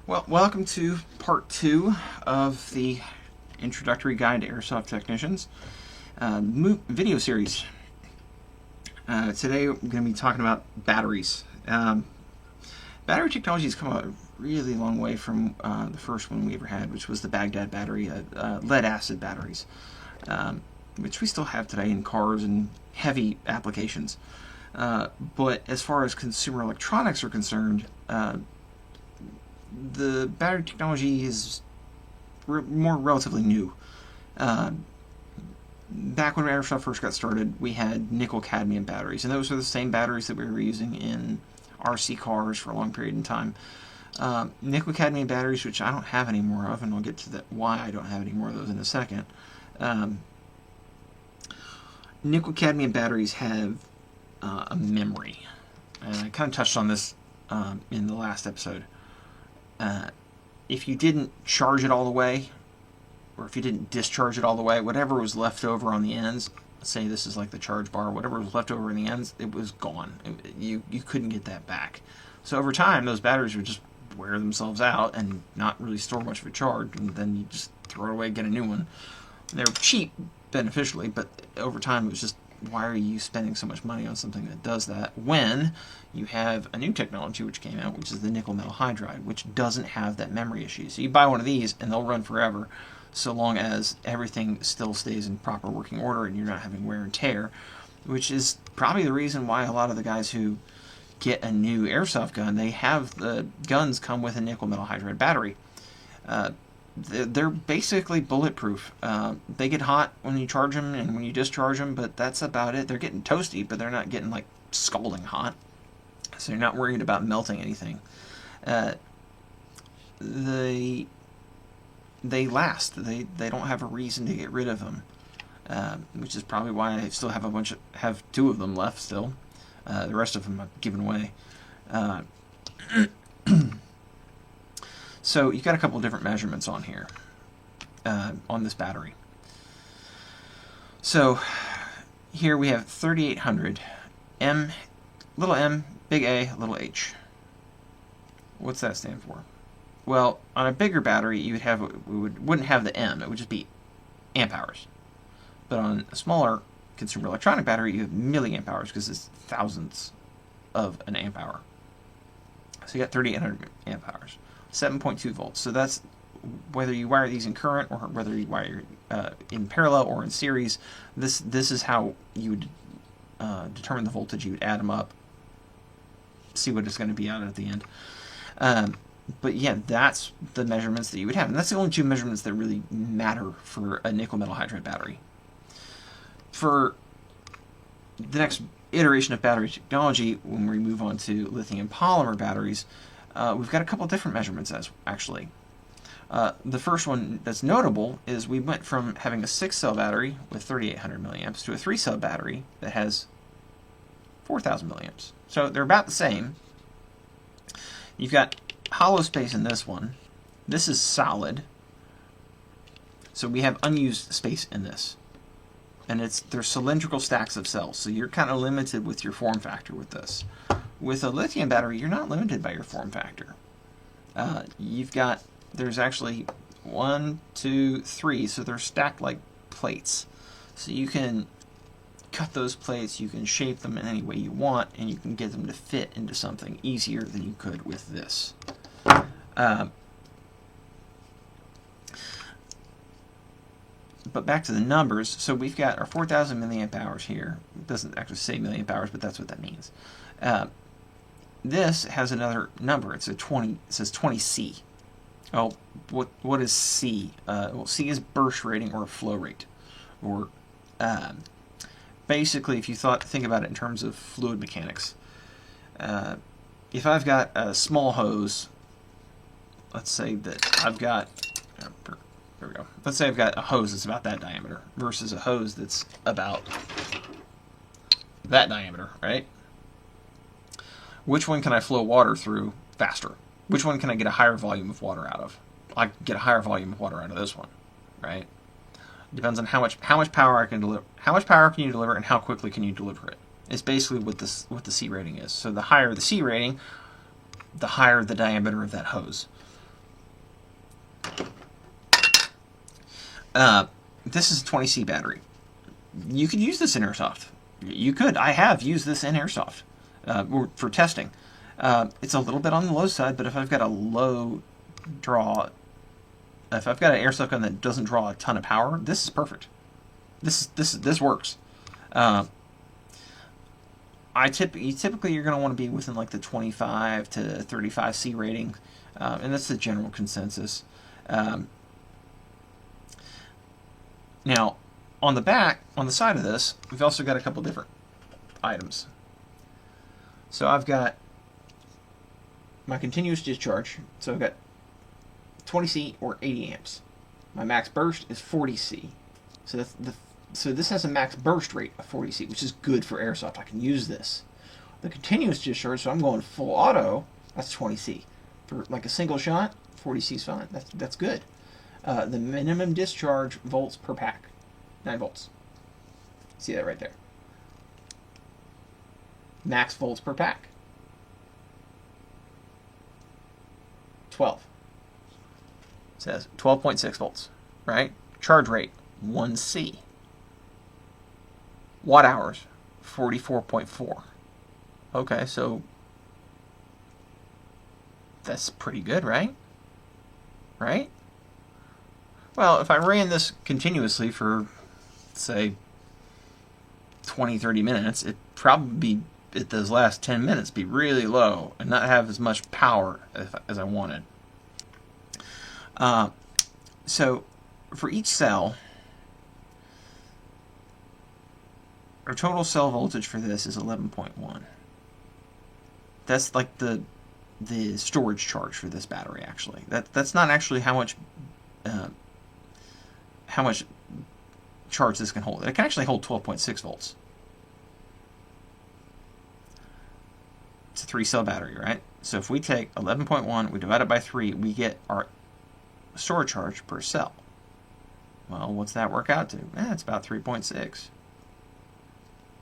Well, welcome to part 2 of the Introductory Guide to Airsoft Technicians video series. Today we're going to be talking about batteries. Battery technology has come a really long way from the first one we ever had, which was the Baghdad battery, lead-acid batteries, which we still have today in cars and heavy applications. But as far as consumer electronics are concerned, the battery technology is more relatively new. Back when Airsoft first got started, we had nickel-cadmium batteries, and those are the same batteries that we were using in RC cars for a long period of time. Nickel-cadmium batteries, which I don't have any more of, and I'll get to why I don't have any more of those in a second. Nickel-cadmium batteries have a memory, and I kind of touched on this in the last episode. If you didn't charge it all the way, or if you didn't discharge it all the way, whatever was left over on the ends, let's say this is like the charge bar, whatever was left over in the ends, it was gone. You couldn't get that back. So over time, those batteries would just wear themselves out and not really store much of a charge, and then you just throw it away, get a new one. They're cheap beneficially, but over time it was just, why are you spending so much money on something that does that when you have a new technology which came out, which is the nickel metal hydride, which doesn't have that memory issue. So you buy one of these and they'll run forever, so long as everything still stays in proper working order and you're not having wear and tear, which is probably the reason why a lot of the guys who get a new airsoft gun, they have the guns come with a nickel metal hydride battery. They're basically bulletproof. They get hot when you charge them and when you discharge them, but that's about it. They're getting toasty, but they're not getting like scalding hot, so you're not worried about melting anything. They last. They don't have a reason to get rid of them, which is probably why I still have two of them left still. The rest of them I've given away. So you've got a couple of different measurements on here, on this battery. So here we have 3800 M, little m, big A, little h. What's that stand for? Well, on a bigger battery, wouldn't have the M. It would just be amp hours. But on a smaller consumer electronic battery, you have milliamp hours because it's thousandths of an amp hour. So you got 3800 amp hours. 7.2 volts. So that's whether you wire these in current or whether you wire in parallel or in series. This is how you would determine the voltage. You would add them up, see what it's going to be out at the end. But yeah, that's the measurements that you would have, and that's the only two measurements that really matter for a nickel metal hydride battery. For the next iteration of battery technology, when we move on to lithium polymer batteries, we've got a couple different measurements actually. The first one that's notable is we went from having a 6-cell battery with 3800 milliamps to a 3-cell battery that has 4000 milliamps. So they're about the same. You've got hollow space in this one. This is solid. So we have unused space in this. And they're cylindrical stacks of cells, so you're kind of limited with your form factor with this. With a lithium battery, you're not limited by your form factor. There's actually 1, 2, 3, so they're stacked like plates. So you can cut those plates, you can shape them in any way you want, and you can get them to fit into something easier than you could with this. But back to the numbers, so we've got our 4000 milliamp hours here. It doesn't actually say milliamp hours, but that's what that means. This has another number. It says 20C. Oh, what is C? Well, C is burst rating or flow rate, or basically, if you think about it in terms of fluid mechanics. If I've got a small hose, let's say that I've got. There we go. Let's say I've got a hose that's about that diameter versus a hose that's about that diameter, right? Which one can I flow water through faster? Which one can I get a higher volume of water out of? I get a higher volume of water out of this one, right? Depends on how much power I can deliver. How much power can you deliver, and how quickly can you deliver it? It's basically what the C rating is. So the higher the C rating, the higher the diameter of that hose. This is a 20C battery. You could use this in Airsoft. You could. I have used this in Airsoft for testing. It's a little bit on the low side, but if I've got a low draw, if I've got an airsoft gun that doesn't draw a ton of power, this is perfect. This works. Typically you're going to want to be within like the 25 to 35C rating, and that's the general consensus. Now, on the side of this, we've also got a couple different items. So I've got my continuous discharge. So I've got 20C or 80 amps. My max burst is 40C. So this has a max burst rate of 40C, which is good for airsoft. I can use this. The continuous discharge, so I'm going full auto, that's 20C. For like a single shot, 40C is fine. That's good. The minimum discharge volts per pack, 9 volts. See that right there. Max volts per pack, 12. It says 12.6 volts, right? Charge rate, 1C. Watt hours, 44.4. Okay, so that's pretty good, right? Right? Well, if I ran this continuously for, say, 20, 30 minutes, it'd probably be, at those last 10 minutes, be really low and not have as much power as I wanted. So, for each cell, our total cell voltage for this is 11.1. That's like the storage charge for this battery, actually. That's not actually how much charge this can hold. It can actually hold 12.6 volts. It's a 3-cell battery, right? So if we take 11.1, we divide it by 3, we get our storage charge per cell. Well, what's that work out to? It's about 3.6.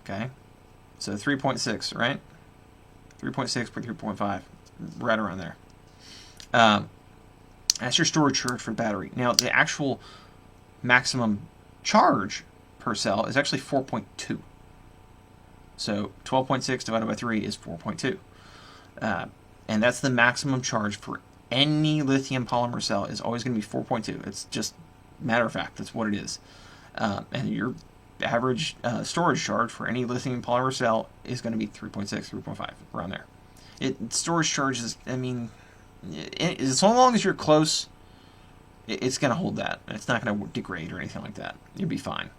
Okay? So 3.6, right? 3.6 per 3.5, right around there. That's your storage charge for the battery. Now, the actual maximum charge per cell is actually 4.2. So 12.6 divided by 3 is 4.2. And that's the maximum charge for any lithium polymer cell is always going to be 4.2. It's just matter of fact. That's what it is. And your average storage charge for any lithium polymer cell is going to be 3.6, 3.5, around there. Storage charge is, I mean, so long as you're close, it's going to hold that. It's not going to degrade or anything like that. You'll be fine.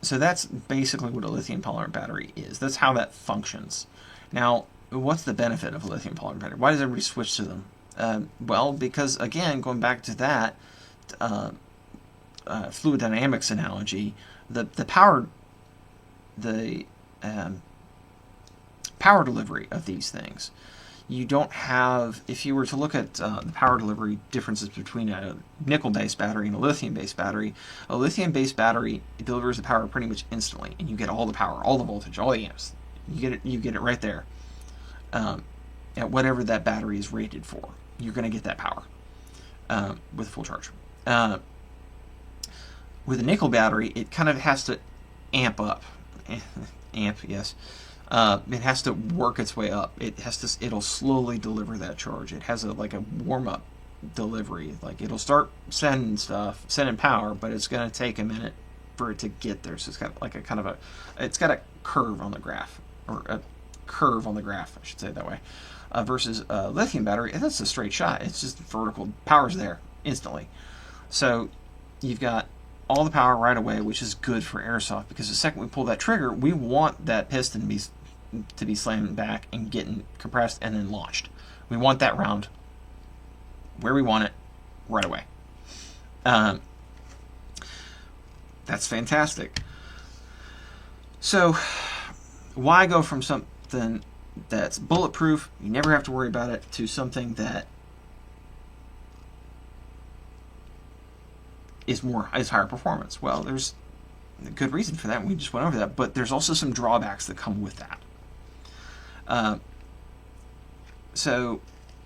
So that's basically what a lithium polymer battery is. That's how that functions. Now, what's the benefit of a lithium polymer battery? Why does everybody switch to them? Well, because, again, going back to that fluid dynamics analogy, the power delivery of these things, you don't have, if you were to look at the power delivery differences between a nickel-based battery and a lithium-based battery, a lithium-based battery delivers the power pretty much instantly, and you get all the power, all the voltage, all the amps. You get it right there at whatever that battery is rated for. You're going to get that power with full charge. With a nickel battery, it kind of has to amp up. Amp, yes. It has to work its way up. It'll slowly deliver that charge. It has a warm-up delivery. Like, it'll start sending power, but it's going to take a minute for it to get there. So it's got like it's got a curve on the graph, or a curve on the graph, I should say it that way. Versus a lithium battery, that's a straight shot. It's just vertical. Power's there instantly. So you've got all the power right away, which is good for airsoft, because the second we pull that trigger, we want that piston to be slammed back and getting compressed and then launched. We want that round where we want it right away. That's fantastic. So why go from something that's bulletproof, you never have to worry about it, to something that is higher performance? Well, there's a good reason for that, and we just went over that, but there's also some drawbacks that come with that. So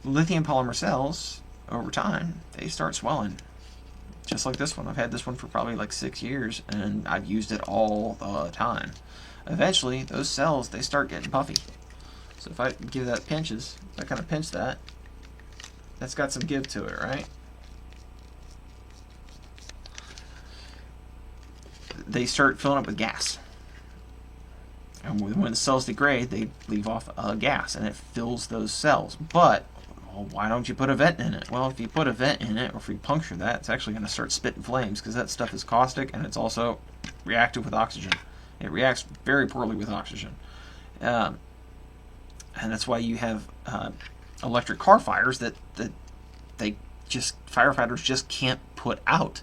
lithium polymer cells over time, they start swelling. Just like this one. I've had this one for probably like 6 years, and I've used it all the time. Eventually, those cells, they start getting puffy. So if I give that pinches, if I kind of pinch that, that's got some give to it, right? They start filling up with gas. And when the cells degrade, they leave off gas, and it fills those cells. But, well, why don't you put a vent in it? Well, if you put a vent in it, or if you puncture that, it's actually going to start spitting flames, because that stuff is caustic, and it's also reactive with oxygen. It reacts very poorly with oxygen. And that's why you have electric car fires that firefighters just can't put out.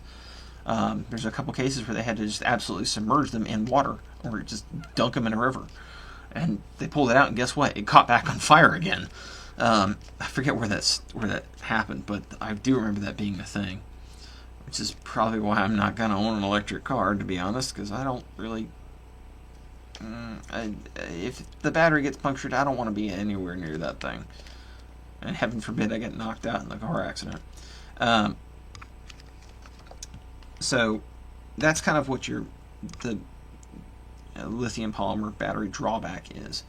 There's a couple cases where they had to just absolutely submerge them in water, or just dunk them in a river. And they pulled it out, and guess what? It caught back on fire again. I forget where that happened, but I do remember that being a thing. Which is probably why I'm not going to own an electric car, to be honest, because I don't really... if the battery gets punctured, I don't want to be anywhere near that thing. And heaven forbid I get knocked out in a car accident. So that's kind of what the lithium polymer battery drawback is.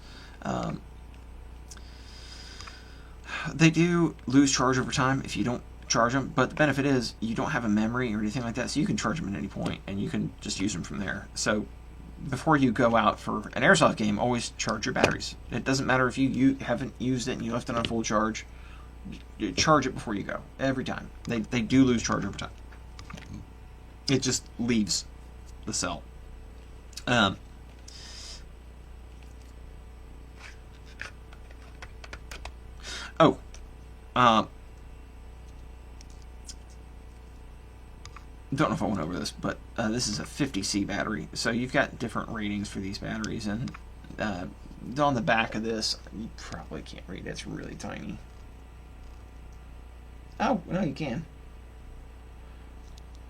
They do lose charge over time if you don't charge them, but the benefit is you don't have a memory or anything like that, so you can charge them at any point and you can just use them from there. So before you go out for an airsoft game, always charge your batteries. It doesn't matter if you haven't used it and you left it on full charge. Charge it before you go every time. They do lose charge over time. It just leaves the cell. Don't know if I went over this, but this is a 50C battery. So you've got different ratings for these batteries, and on the back of this, you probably can't read it. It's really tiny. Oh, no, you can.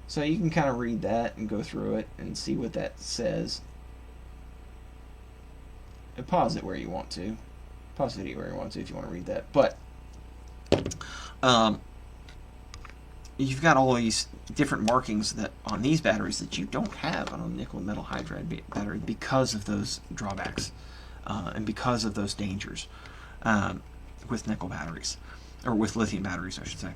So you can kind of read that and go through it and see what that says. And pause it where you want to. Pause the video where you want to if you want to read that. But you've got all these different markings that on these batteries that you don't have on a nickel and metal hydride battery because of those drawbacks and because of those dangers with nickel batteries, or with lithium batteries, I should say.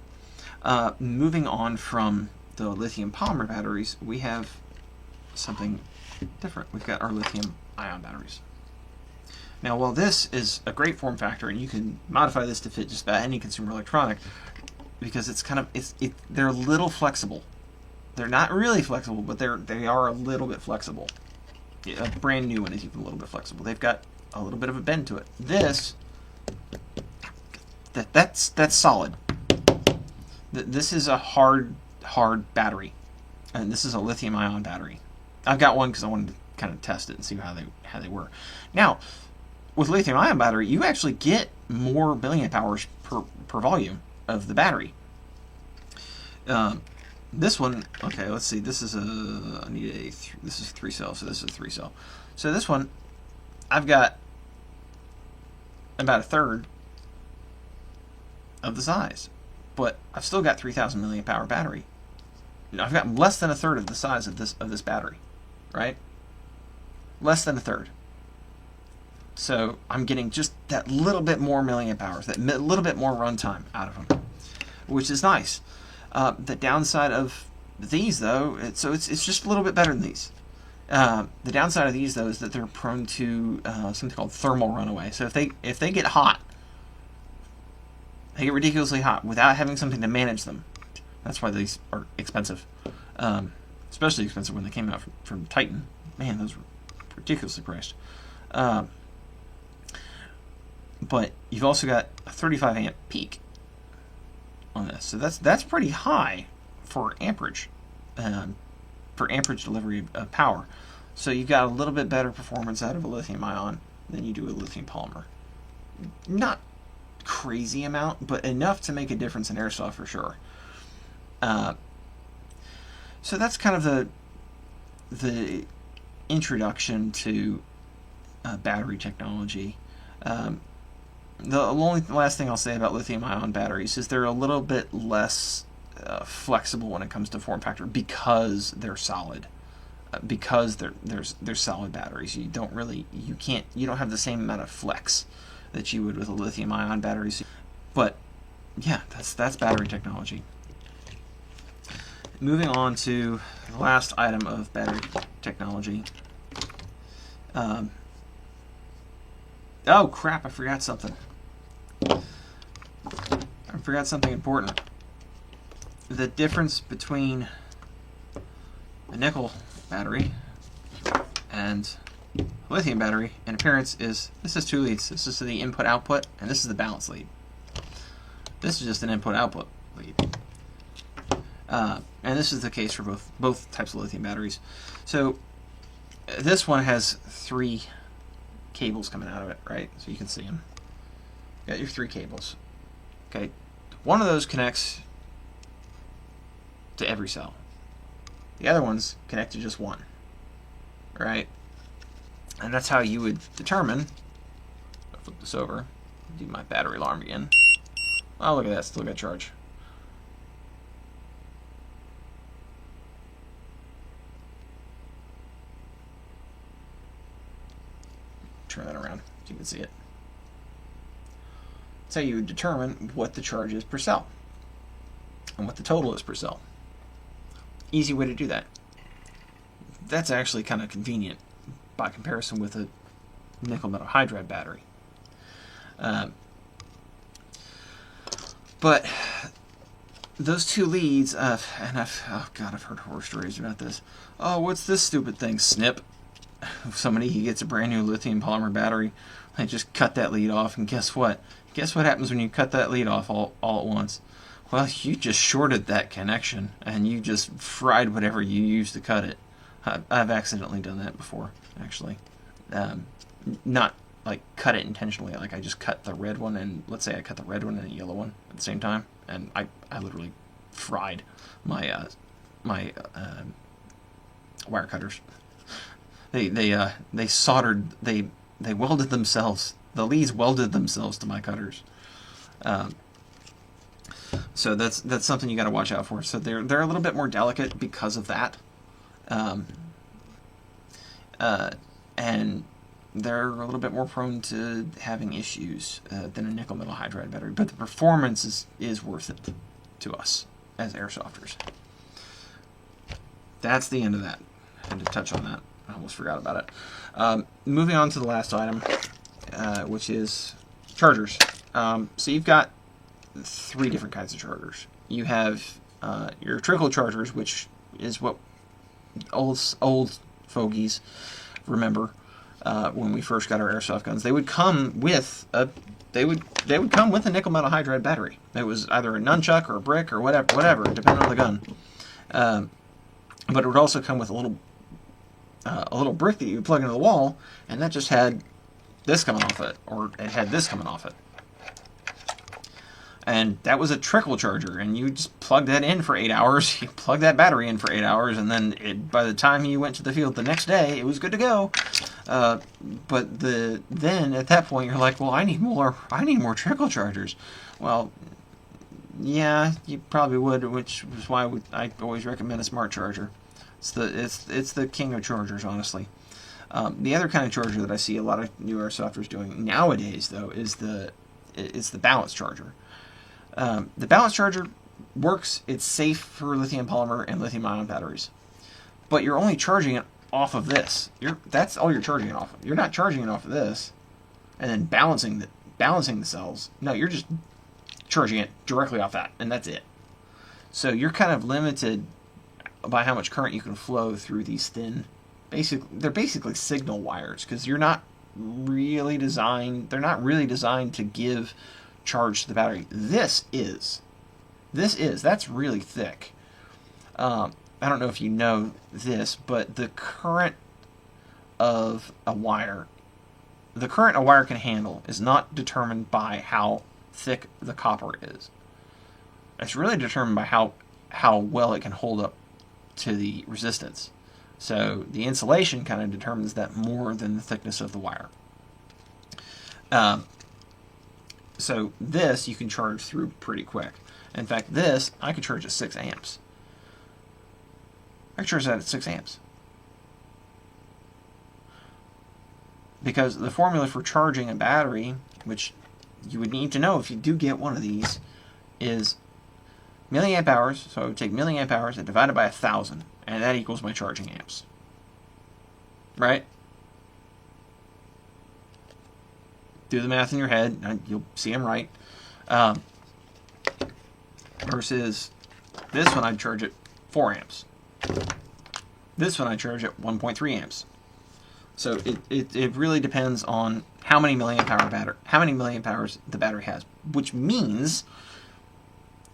Moving on from the lithium polymer batteries, we have something different. We've got our lithium ion batteries. Now, while this is a great form factor, and you can modify this to fit just about any consumer electronic, because it's kind of they're a little flexible. They're not really flexible, but they are a little bit flexible. A brand new one is even a little bit flexible. They've got a little bit of a bend to it. This that's solid. This is a hard battery, and this is a lithium ion battery. I've got one because I wanted to kind of test it and see how they were. Now, with lithium ion battery, you actually get more milliamp hours per volume of the battery. This one, okay, let's see. This is this is 3 cell, so this is a 3 cell. So this one, I've got about a third of the size, but I've still got 3,000 milliamp hour battery. I've got less than a third of the size of this battery, right? Less than a third. So I'm getting just that little bit more milliamp hours, that little bit more runtime out of them, which is nice. The downside of these, though, it's just a little bit better than these. The downside of these, though, is that they're prone to something called thermal runaway. So if they get hot, they get ridiculously hot without having something to manage them. That's why these are expensive, especially expensive when they came out from Titan. Man, those were ridiculously priced. But you've also got a 35 amp peak on this, so that's pretty high for amperage delivery of power. So you've got a little bit better performance out of a lithium ion than you do a lithium polymer. Not crazy amount, but enough to make a difference in airsoft for sure. So that's kind of the introduction to battery technology. The only last thing I'll say about lithium-ion batteries is they're a little bit less flexible when it comes to form factor because they're solid. Because they're solid batteries, you don't have the same amount of flex that you would with a lithium-ion battery. But yeah, that's battery technology. Moving on to the last item of battery technology. Oh crap! I forgot something. Important. The difference between a nickel battery and a lithium battery in appearance is this is 2 leads. This is the input-output, and this is the balance lead. This is just an input-output lead. And this is the case for both types of lithium batteries. So this one has 3 cables coming out of it, right? So you can see them. You got your 3 cables. Okay, one of those connects to every cell. The other ones connect to just one, right? And that's how you would determine. I'll flip this over. Do my battery alarm again. Oh, look at that! Still got charge. Turn that around so you can see it. That's how you would determine what the charge is per cell and what the total is per cell. Easy way to do that. That's actually kind of convenient by comparison with a nickel metal hydride battery. But those 2 leads, and I've heard horror stories about this. Oh, what's this stupid thing? Snip. Somebody, he gets a brand new lithium polymer battery. They just cut that lead off, and guess what? Guess what happens when you cut that lead off all at once? Well, you just shorted that connection, and you just fried whatever you used to cut it. I've accidentally done that before, actually. Not like cut it intentionally. Like I just cut the red one, and let's say I cut the red one and the yellow one at the same time, and I literally fried my wire cutters. They soldered. They welded themselves. The leads welded themselves to my cutters. So that's something you got to watch out for. So they're a little bit more delicate because of that, and they're a little bit more prone to having issues than a nickel metal hydride battery. But the performance is worth it to us as airsofters. That's the end of that. I had to touch on that. I almost forgot about it. Moving on to the last item, which is chargers. So you've got 3 different kinds of chargers. You have your trickle chargers, which is what old fogies remember when we first got our airsoft guns. They would come with a come with a nickel metal hydride battery. It was either a nunchuck or a brick or whatever, depending on the gun. But it would also come with a little brick that you would plug into the wall, and that just had this coming off it, or it had this coming off it. And that was a trickle charger, and you just plug that in for 8 hours. You plug that battery in for 8 hours, and then by the time you went to the field the next day, it was good to go. But then at that point, you're like, well, I need more trickle chargers. Well, yeah, you probably would, which is why I always recommend a smart charger. It's the king of chargers, honestly. The other kind of charger that I see a lot of new airsofters doing nowadays, though, is the balance charger. The balance charger works. It's safe for lithium polymer and lithium-ion batteries, but you're only charging it off of this. That's all you're charging it off of. You're not charging it off of this, and then balancing the cells. No, you're just charging it directly off that, and that's it. So you're kind of limited by how much current you can flow through these thin. They're basically signal wires, because they're not really designed to give charge to the battery. This is. That's really thick. I don't know if you know this, but the current a wire can handle is not determined by how thick the copper is. It's really determined by how well it can hold up to the resistance. So the insulation kind of determines that more than the thickness of the wire. So this you can charge through pretty quick. In fact, this I could charge at 6 amps. I could charge that at 6 amps. Because the formula for charging a battery, which you would need to know if you do get one of these, is milliamp hours. So I would take milliamp hours and divide it by 1,000, and that equals my charging amps. Right? Do the math in your head, and you'll see I'm right. Versus this one, I'd charge at 4 amps. This one, I charge at 1.3 amps. So it really depends on how many milliamp hours the battery has, which means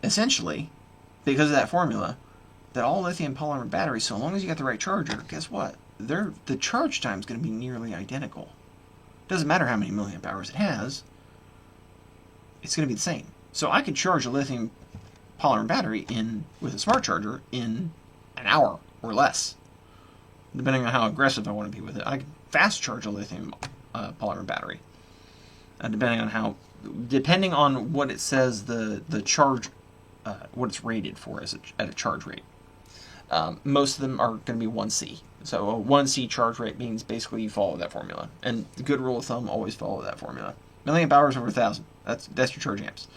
essentially, because of that formula, that all lithium polymer batteries, so long as you got the right charger, guess what? The charge time is going to be nearly identical. Doesn't matter how many milliamp hours it has, it's going to be the same. So I could charge a lithium polymer battery with a smart charger in an hour or less, depending on how aggressive I want to be with it. I can fast charge a lithium polymer battery, depending on what it says the charge, what it's rated for at a charge rate. Most of them are going to be 1C. So a 1C charge rate means basically you follow that formula. And the good rule of thumb, always follow that formula. Milliamp hours over 1,000. That's your charge amps.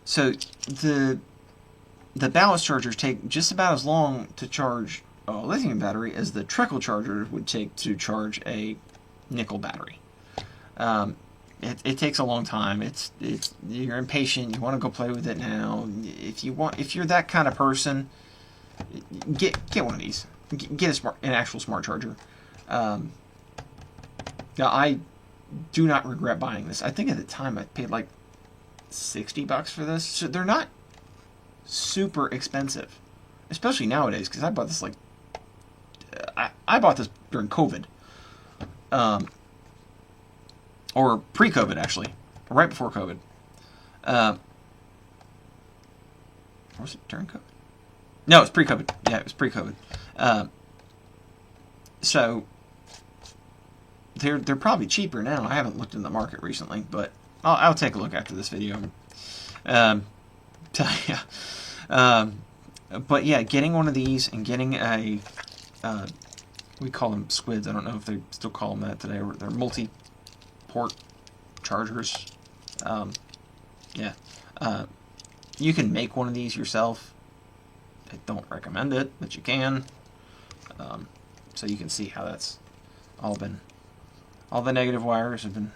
So the ballast chargers take just about as long to charge a lithium battery as the trickle charger would take to charge a nickel battery. It takes a long time. You're impatient. You want to go play with it now. If you're that kind of person, get one of these. Get an actual smart charger. Now I do not regret buying this. I think at the time I paid like $60 for this. So they're not super expensive, especially nowadays, because I bought this I bought this during COVID, or pre-COVID actually, right before COVID. Or was it during COVID? No, it was pre-COVID. Yeah, it was pre-COVID. So they're probably cheaper now. I haven't looked in the market recently, but I'll take a look after this video. But yeah, getting one of these and getting a we call them Squids. I don't know if they still call them that today. They're multi-port chargers. You can make one of these yourself. I don't recommend it, but you can. So you can see how that's all the negative wires have been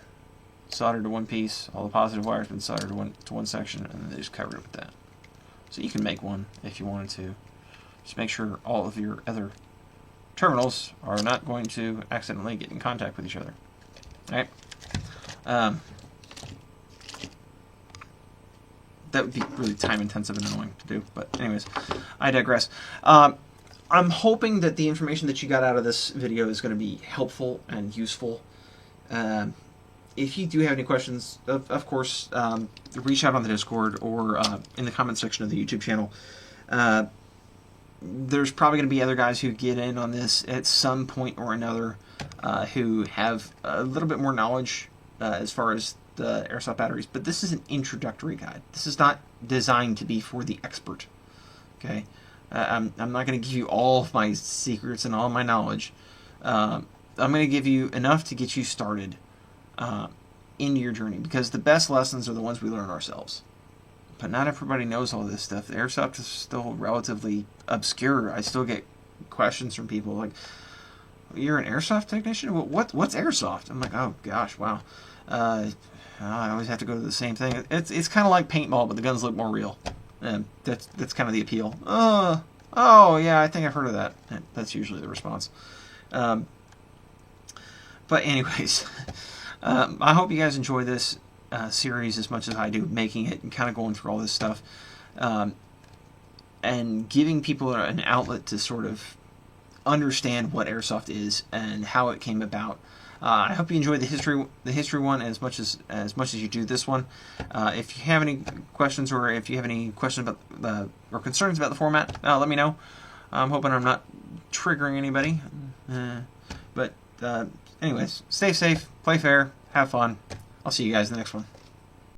soldered to one piece, all the positive wires have been soldered to one section, and then they just cover it with that. So you can make one if you wanted to. Just make sure all of your other terminals are not going to accidentally get in contact with each other. Alright? That would be really time intensive and annoying to do, but anyways, I digress. I'm hoping that the information that you got out of this video is going to be helpful and useful. If you do have any questions, of course, reach out on the Discord or in the comment section of the YouTube channel. There's probably going to be other guys who get in on this at some point or another who have a little bit more knowledge as far as the airsoft batteries, but this is an introductory guide. This is not designed to be for the expert. Okay, I'm not going to give you all of my secrets and all of my knowledge. I'm going to give you enough to get you started into your journey, because the best lessons are the ones we learn ourselves. But not everybody knows all this stuff. The airsoft is still relatively obscure. I still get questions from people like, "You're an airsoft technician? What's airsoft?" I'm like, "Oh gosh, wow." I always have to go to the same thing. It's kind of like paintball, but the guns look more real, and that's kind of the appeal. Oh yeah, I think I've heard of that. And that's usually the response. But anyways, I hope you guys enjoy this series as much as I do, making it and kind of going through all this stuff, and giving people an outlet to sort of understand what airsoft is and how it came about. I hope you enjoyed the history one as much as you do this one. If you have any questions, or if you have any questions about or concerns about the format, let me know. I'm hoping I'm not triggering anybody. But anyways, stay safe, play fair, have fun. I'll see you guys in the next one.